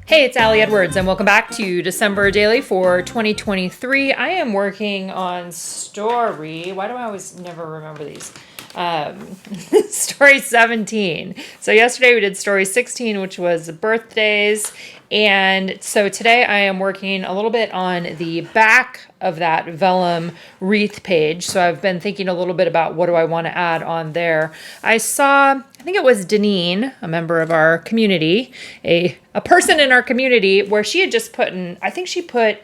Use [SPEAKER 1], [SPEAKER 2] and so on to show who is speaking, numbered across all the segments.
[SPEAKER 1] Hey, it's Allie Edwards, and welcome back to December Daily for 2023. I am working on story. Why do I always never remember these? Story 17. So yesterday we did story 16, which was birthdays. And so today I am working a little bit on the back of that vellum wreath page. So I've been thinking a little bit about what do I want to add on there. I think it was Deneen, a member of our community, a person in our community, where she had just put in, I think she put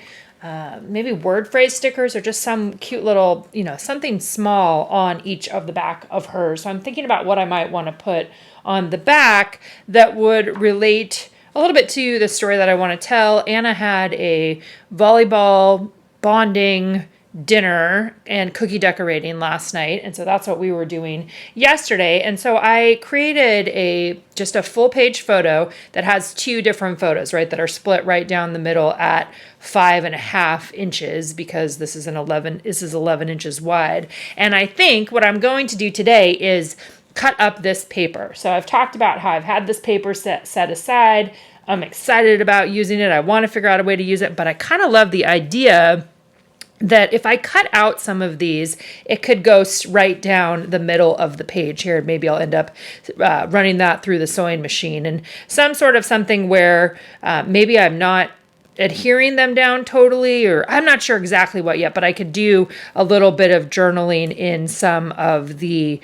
[SPEAKER 1] maybe word phrase stickers or just some cute little, something small on each of the back of hers. So I'm thinking about what I might want to put on the back that would relate a little bit to the story that I want to tell. Anna had a volleyball bonding dinner and cookie decorating last night, and so that's what we were doing yesterday. And so I created just a full page photo that has two different photos, right, that are split right down the middle at 5.5 inches, because this is 11 inches wide. And I think what I'm going to do today is cut up this paper. So I've talked about how I've had this paper set aside. I'm excited about using it. I want to figure out a way to use it, but I kind of love the idea that if I cut out some of these, it could go right down the middle of the page here. Maybe I'll end up running that through the sewing machine, and some sort of something where maybe I'm not adhering them down totally, or I'm not sure exactly what yet, but I could do a little bit of journaling in some of the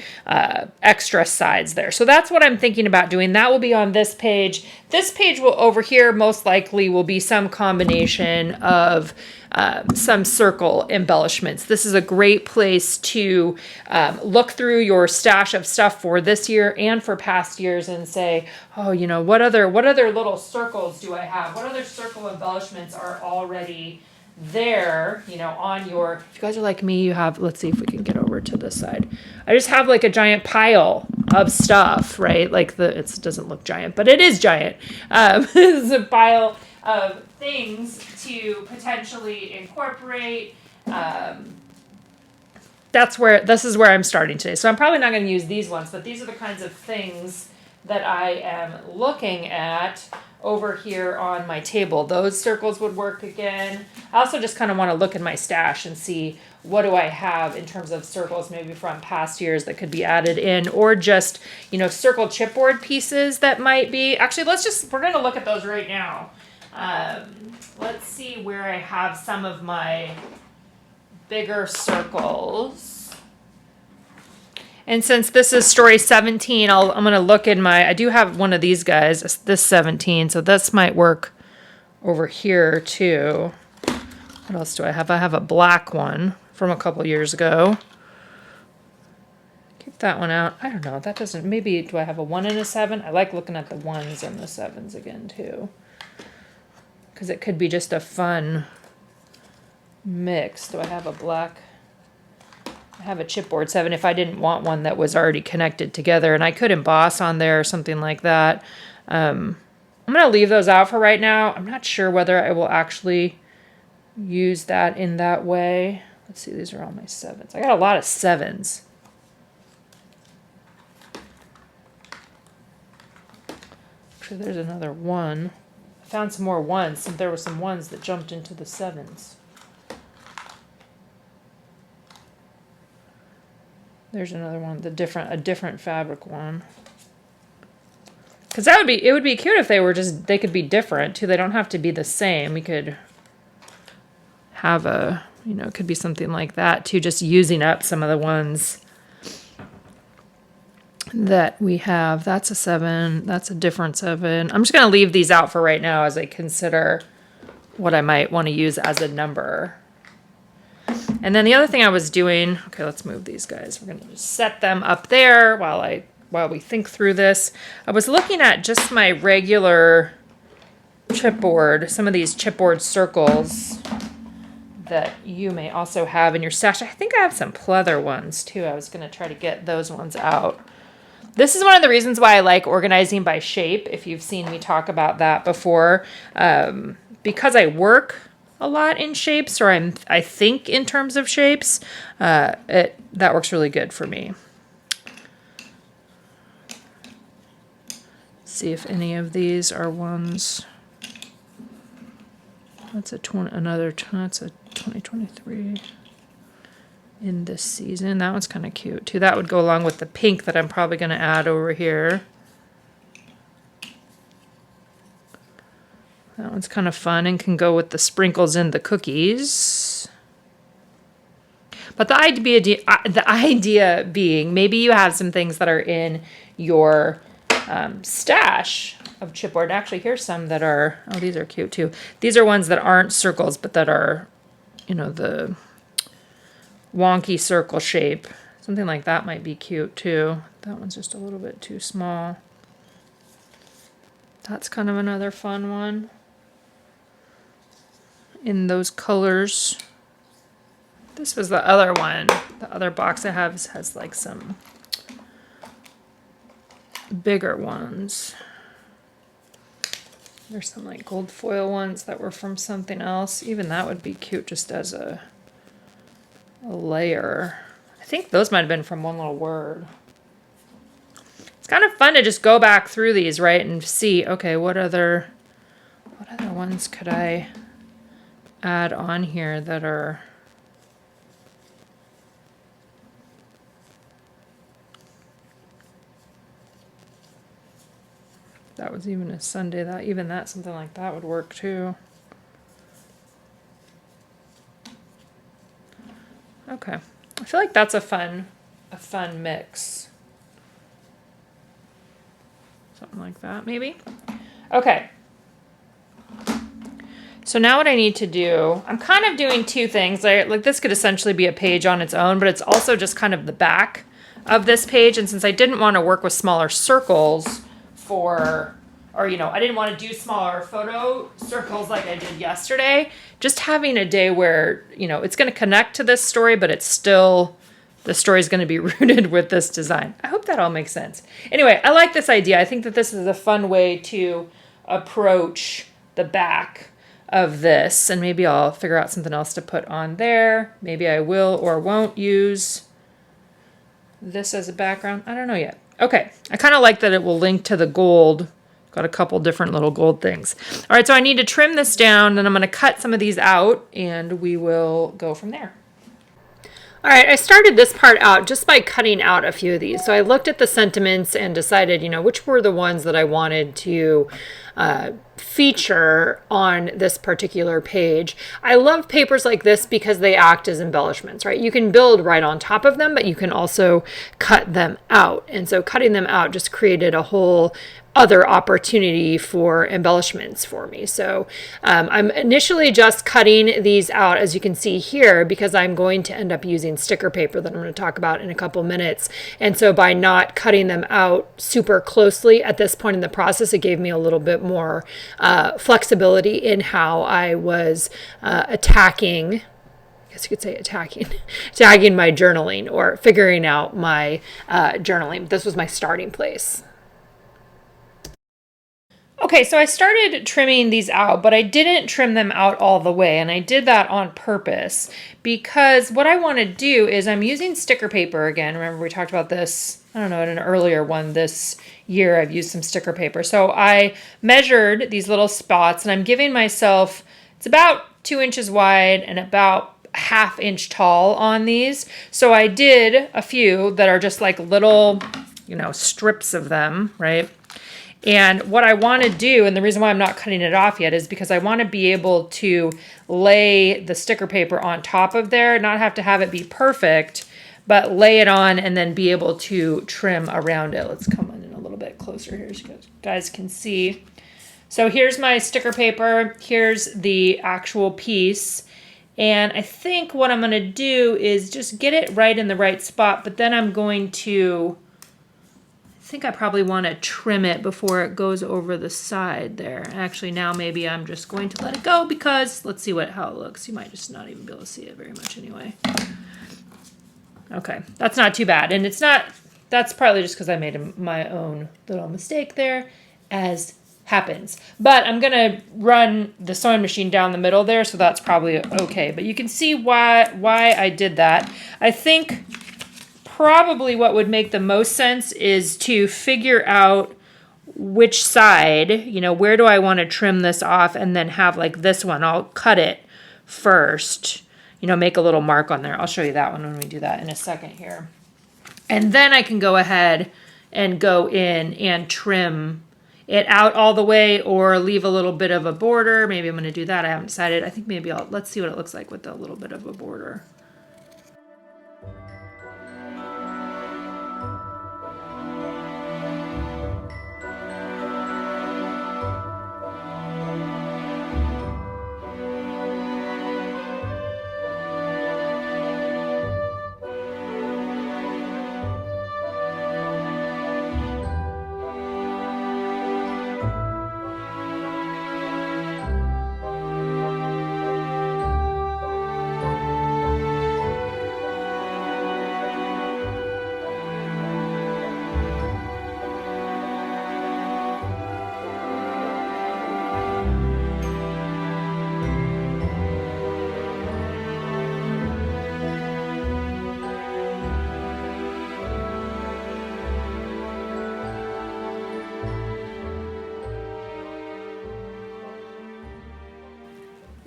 [SPEAKER 1] extra sides there. So that's what I'm thinking about doing. That will be on this page. This page will over here most likely will be some combination of some circle embellishments. This is a great place to look through your stash of stuff for this year and for past years and say, oh, what other little circles do I have? What other circle embellishments are already there, on your, if you guys are like me, you have, let's see if we can get over to this side. I just have like a giant pile of stuff, right? Like it doesn't look giant, but it is giant. It's a pile of things to potentially incorporate. This is where I'm starting today. So I'm probably not going to use these ones, but these are the kinds of things that I am looking at over here on my table. Those circles would work again. I also just kind of want to look in my stash and see what do I have in terms of circles, maybe from past years that could be added in, or just, circle chipboard pieces that might be. Actually, we're going to look at those right now. Let's see where I have some of my bigger circles. And since this is story 17, I'm going to look in I do have one of these guys, this 17, so this might work over here too. What else do I have? I have a black one from a couple years ago. Keep that one out. I don't know, that doesn't, maybe, do I have a 1 and a 7? I like looking at the 1s and the 7s again too, because it could be just a fun mix. Do I have a black? I have a chipboard 7 if I didn't want one that was already connected together, and I could emboss on there or something like that. I'm going to leave those out for right now. I'm not sure whether I will actually use that in that way. Let's see, these are all my 7s. I got a lot of 7s. Actually, there's another 1. I found some more 1s. There were some 1s that jumped into the 7s. There's another one, a different fabric one. Because it would be cute if they could be different too. They don't have to be the same. We could have it could be something like that too, just using up some of the ones that we have. That's a 7, that's a different 7. I'm just going to leave these out for right now as I consider what I might want to use as a number. And then the other thing I was doing, okay, let's move these guys. We're going to just set them up there while we think through this. I was looking at just my regular chipboard, some of these chipboard circles that you may also have in your stash. I think I have some pleather ones too. I was going to try to get those ones out. This is one of the reasons why I like organizing by shape, if you've seen me talk about that before, because I work a lot in shapes, or I think in terms of shapes. That works really good for me. See if any of these are ones That's that's a 2023 in this season. That one's kind of cute too. That would go along with the pink that I'm probably going to add over here. That one's kind of fun and can go with the sprinkles in the cookies. But the idea being, maybe you have some things that are in your stash of chipboard. Actually, here's some that are, oh, these are cute too. These are ones that aren't circles, but that are, you know, the wonky circle shape. Something like that might be cute too. That one's just a little bit too small. That's kind of another fun one in those colors. This was the other one. The other box I have has like some bigger ones. There's some like gold foil ones that were from something else. Even that would be cute just as a layer. I think those might have been from One Little Word. It's kind of fun to just go back through these, right, and see, okay, what other ones could I add on here that are that was even a Sunday, that something like that would work too. Okay. I feel like that's a fun mix. Something like that maybe. Okay. So now what I need to do, I'm kind of doing two things. Like this could essentially be a page on its own, but it's also just kind of the back of this page. And since I didn't want to work with smaller circles I didn't want to do smaller photo circles like I did yesterday, just having a day where, it's going to connect to this story, but it's still, the story is going to be rooted with this design. I hope that all makes sense. Anyway, I like this idea. I think that this is a fun way to approach the back of this, and maybe I'll figure out something else to put on there. Maybe I will or won't use this as a background. I don't know yet. Okay, I kind of like that it will link to the gold. Got a couple different little gold things. All right, so I need to trim this down, and I'm going to cut some of these out, and we will go from there. All right, I started this part out just by cutting out a few of these. So I looked at the sentiments and decided, which were the ones that I wanted to feature on this particular page. I love papers like this because they act as embellishments, right? You can build right on top of them, but you can also cut them out. And so cutting them out just created a whole other opportunity for embellishments for me. So I'm initially just cutting these out, as you can see here, because I'm going to end up using sticker paper that I'm going to talk about in a couple minutes. And so by not cutting them out super closely at this point in the process, it gave me a little bit more flexibility in how I was attacking, I guess you could say attacking my journaling or figuring out my journaling. This was my starting place. Okay, so I started trimming these out, but I didn't trim them out all the way, and I did that on purpose because what I want to do is I'm using sticker paper again. Remember we talked about this, I don't know, in an earlier one this year I've used some sticker paper. So I measured these little spots, and I'm giving myself, it's about 2 inches wide and about ½ inch tall on these. So I did a few that are just like little, strips of them, right? And what I want to do, and the reason why I'm not cutting it off yet, is because I want to be able to lay the sticker paper on top of there, not have to have it be perfect, but lay it on and then be able to trim around it. Let's come in a little bit closer here so you guys can see. So here's my sticker paper. Here's the actual piece. And I think what I'm going to do is just get it right in the right spot, but then I'm going to, I think I probably want to trim it before it goes over the side there. Actually, now maybe I'm just going to let it go because let's see how it looks. You might just not even be able to see it very much anyway. Okay, that's not too bad. And that's partly just because I made my own little mistake there, as happens. But I'm going to run the sewing machine down the middle there, so that's probably okay. But you can see why I did that. I think probably what would make the most sense is to figure out which side, where do I want to trim this off, and then have like this one, I'll cut it first, make a little mark on there. I'll show you that one when we do that in a second here. And then I can go ahead and go in and trim it out all the way or leave a little bit of a border. Maybe I'm going to do that. I haven't decided. I think maybe let's see what it looks like with a little bit of a border.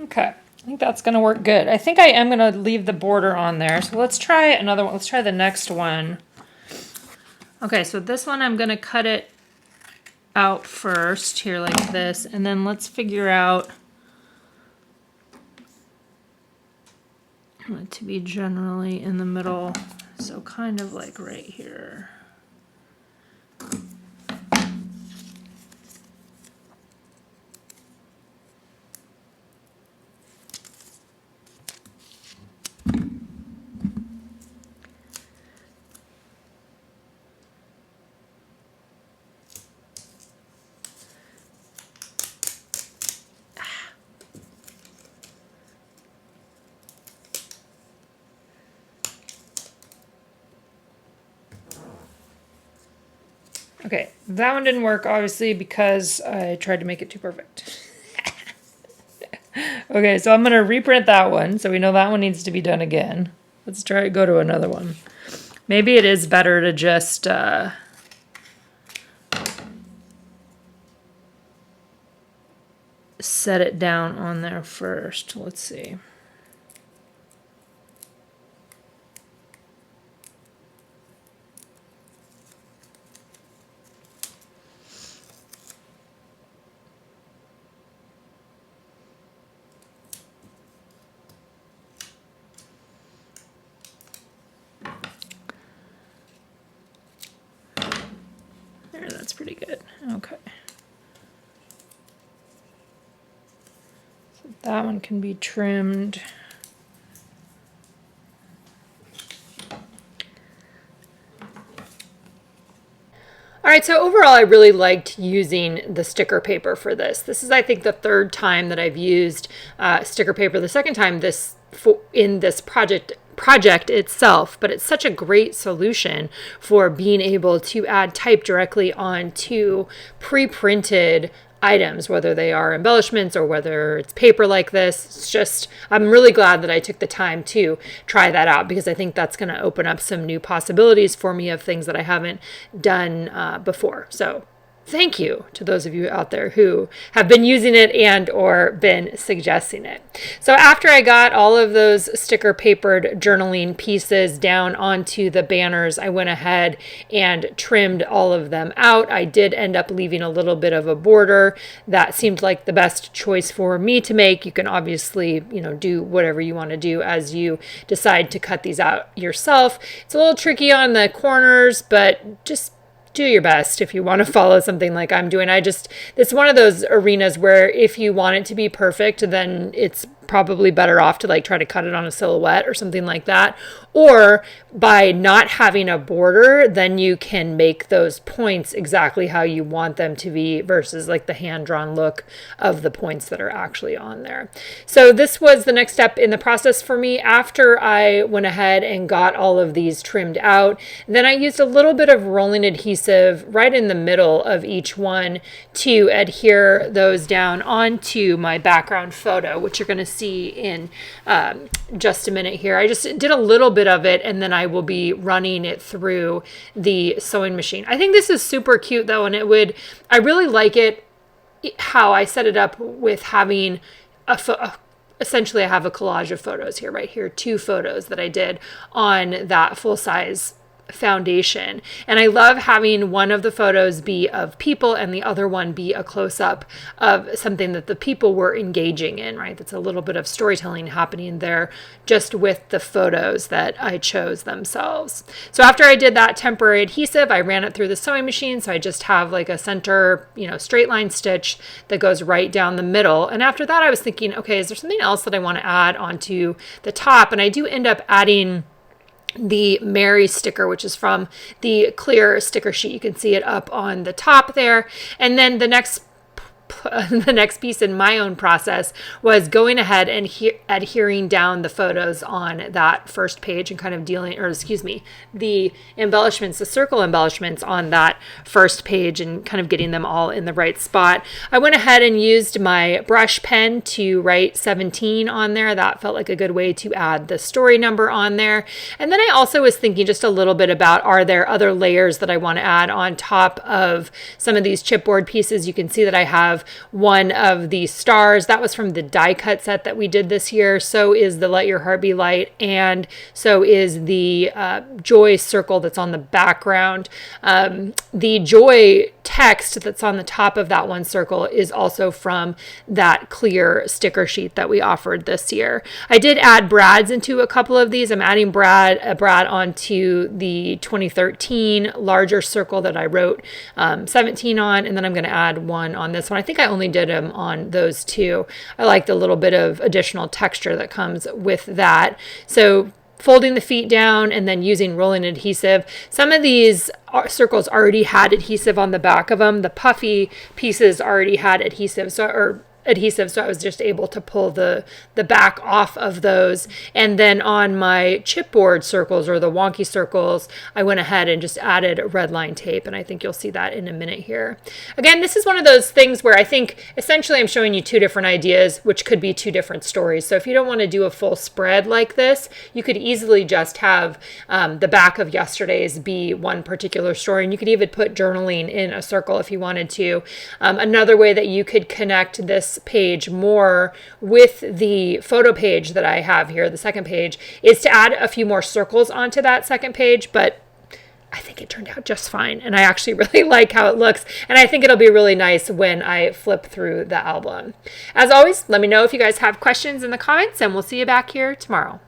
[SPEAKER 1] Okay, I think that's going to work good. I think I am going to leave the border on there. So let's try another one. Let's try the next one. Okay, so this one I'm going to cut it out first here like this. And then let's figure out it to be generally in the middle. So kind of like right here. Okay, that one didn't work, obviously, because I tried to make it too perfect. Okay, so I'm going to reprint that one, so we know that one needs to be done again. Let's try to go to another one. Maybe it is better to just set it down on there first. Let's see. There, that's pretty good. Okay. So that one can be trimmed. All right, so overall, I really liked using the sticker paper for this. This is, I think, the third time that I've used sticker paper. The second time in this project itself, but it's such a great solution for being able to add type directly onto pre-printed items, whether they are embellishments or whether it's paper like this. It's just, I'm really glad that I took the time to try that out, because I think that's going to open up some new possibilities for me of things that I haven't done before. So thank you to those of you out there who have been using it and or been suggesting it. So after I got all of those sticker papered journaling pieces down onto the banners, I went ahead and trimmed all of them out. I did end up leaving a little bit of a border. That seemed like the best choice for me to make. You can obviously, do whatever you want to do as you decide to cut these out yourself. It's a little tricky on the corners, but just do your best if you want to follow something like I'm doing. It's one of those arenas where if you want it to be perfect, then it's probably better off to try to cut it on a silhouette or something like that. Or by not having a border, then you can make those points exactly how you want them to be versus the hand-drawn look of the points that are actually on there. So this was the next step in the process for me after I went ahead and got all of these trimmed out. Then I used a little bit of rolling adhesive right in the middle of each one to adhere those down onto my background photo, which you're going to see see in just a minute here. I just did a little bit of it, and then I will be running it through the sewing machine. I think this is super cute though, and I really like it how I set it up with having essentially I have a collage of photos here, right here, 2 photos that I did on that full-size foundation. And I love having one of the photos be of people and the other one be a close-up of something that the people were engaging in, right? That's a little bit of storytelling happening there just with the photos that I chose themselves. So after I did that temporary adhesive, I ran it through the sewing machine. So I just have like a center, straight line stitch that goes right down the middle. And after that, I was thinking, okay, is there something else that I want to add onto the top? And I do end up adding the Mary sticker, which is from the clear sticker sheet. You can see it up on the top there. And then the next piece in my own process was going ahead and adhering down the photos on that first page and kind of the embellishments, the circle embellishments on that first page and kind of getting them all in the right spot. I went ahead and used my brush pen to write 17 on there. That felt like a good way to add the story number on there. And then I also was thinking just a little bit about, are there other layers that I want to add on top of some of these chipboard pieces? You can see that I have one of the stars. That was from the die cut set that we did this year. So is the Let Your Heart Be Light, and so is the joy circle that's on the background. The joy text that's on the top of that one circle is also from that clear sticker sheet that we offered this year. I did add brads into a couple of these. I'm adding a brad onto the 2013 larger circle that I wrote 17 on, and then I'm going to add one on this one. I think I only did them on those 2. I like the little bit of additional texture that comes with that. So folding the feet down and then using rolling adhesive. Some of these circles already had adhesive on the back of them. The puffy pieces already had adhesive, so I was just able to pull the back off of those. And then on my chipboard circles, or the wonky circles, I went ahead and just added red line tape, and I think you'll see that in a minute here. Again, this is one of those things where I think essentially I'm showing you 2 different ideas, which could be 2 different stories. So if you don't want to do a full spread like this, you could easily just have the back of yesterday's be one particular story, and you could even put journaling in a circle if you wanted to. Another way that you could connect this page more with the photo page that I have here, the second page, is to add a few more circles onto that second page, but I think it turned out just fine, and I actually really like how it looks, and I think it'll be really nice when I flip through the album. As always, let me know if you guys have questions in the comments, and we'll see you back here tomorrow.